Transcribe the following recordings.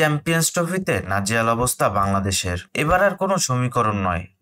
Champions ট্রফিতে নাজেহাল অবস্থা বাংলাদেশের। এবার আর কোনো সমীকরণ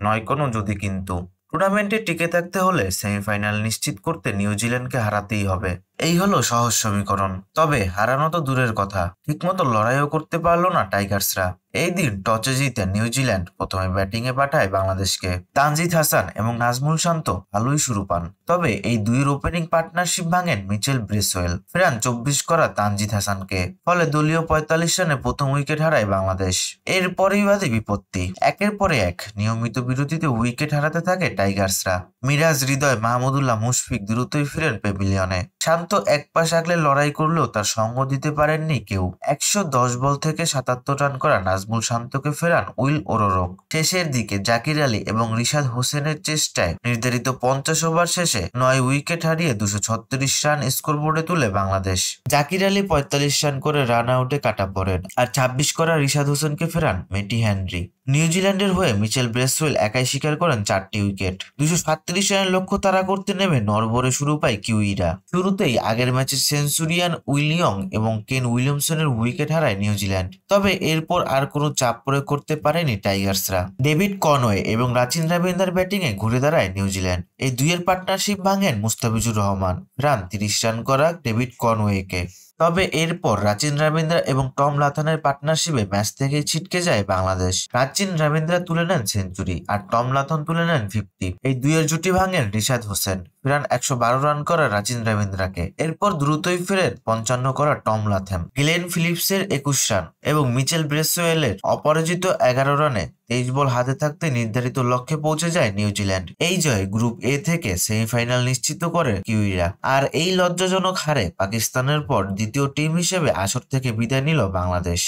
নয় কোনো যদি কিন্তু। টুর্নামেন্টে টিকে থাকতে হলে সেমিফাইনাল নিশ্চিত করতে নিউজিল্যান্ডকে হারাতেই হবে। এই হলো সহজ সমীকরণ। তবে হারানো তো দূরের কথা, ঠিকমতো লড়াইও করতে পারলো না টাইগার্সরা। এই দিন টসে জিতে নিউজিল্যান্ড প্রথমে ব্যাটিং এ পাঠায় বাংলাদেশকে। তানজিদ হাসান এবং নাজমুল শান্ত ভালোই শুরু পান, তবে এই দুইয়ের ওপেনিং পার্টনারশিপ ভাঙেন মিচেল ব্রেসওয়েল। ফেরান 24 করা তানজিদ হাসানকে, ফলে দলীয় 45 রানে প্রথম উইকেট হারায় বাংলাদেশ। এরপরেই বাদে বিপত্তি, একের পরে এক নিয়মিত বিরতিতে উইকেট হারাতে থাকে টাইগার্সরা। মিরাজ, হৃদয়, মাহমুদুল্লাহ, মুশফিক দ্রুতই ফিরেন প্যাভিলিয়নে। শান্ত এক পাশ আগলে লড়াই করলেও তার সঙ্গ দিতে পারেননি কেউ। 110 বল থেকে 77 রান করা নাজমুল শান্তকে ফেরান উইল ওরোরক। শেষের দিকে জাকির আলী এবং রিশাদ হোসেনের চেষ্টায় নির্ধারিত 50 ওভার শেষে 9 উইকেট হারিয়ে 236 রান স্কোরবোর্ডে তুলে বাংলাদেশ। জাকির আলী 45 রান করে রান আউটে কাটা পড়েন, আর 26 করা রিশাদ হোসেনকে ফেরান মেটি হেনরি। নিউজিল্যান্ডের হয়ে মিচেল ব্রেসওয়েল একাই শিকার করেন 4টি উইকেট। 237 রানের লক্ষ্য তাড়া করতে নেমে নড়বড়ে শুরু পায় কিউইরা। শুরুতেই আগের ম্যাচে সেঞ্চুরিয়ান উইলিয়ং এবং কেন উইলিয়ামসনের উইকেট হারায় নিউজিল্যান্ড, তবে এরপর আর কোনো চাপ প্রয়োগ করতে পারেনি টাইগার্সরা। ডেভিড কনওয়ে এবং রাচিন রবীন্দ্রার ব্যাটিংয়ে ঘুরে দাঁড়ায় নিউজিল্যান্ড। এই দুইয়ের পার্টনারশিপ ভাঙেন মুস্তাফিজুর রহমান, ফেরান 30 রান করা ডেভিড কনওয়েকে। তবে এরপর রাচিন রবীন্দ্রা এবং টম লাথনের পার্টনারশিপে ম্যাচ থেকেই ছিটকে যায় বাংলাদেশ। রাচিন রবীন্দ্রা তুলে নেন সেঞ্চুরি, আর টম লাথন তুলে নেন 50। এই দুইয়ের জুটি ভাঙেন রিশাদ হোসেন, ফেরান 112 রান করা রাচিন রবীন্দ্রাকে। এরপর দ্রুতই ফেরেন 55 করা টম লাথম। গ্লেন ফিলিপসের 21 রান এবং মিচেল ব্রেসওয়েলের অপরাজিত 11 রানে 23 বল হাতে থাকতে নির্ধারিত লক্ষ্যে পৌঁছে যায় নিউজিল্যান্ড। এই জয় গ্রুপ এ থেকে সেমিফাইনাল নিশ্চিত করে কিউইরা। আর এই লজ্জাজনক হারে পাকিস্তানের পর দ্বিতীয় টিম হিসেবে আসর থেকে বিদায় নিল বাংলাদেশ।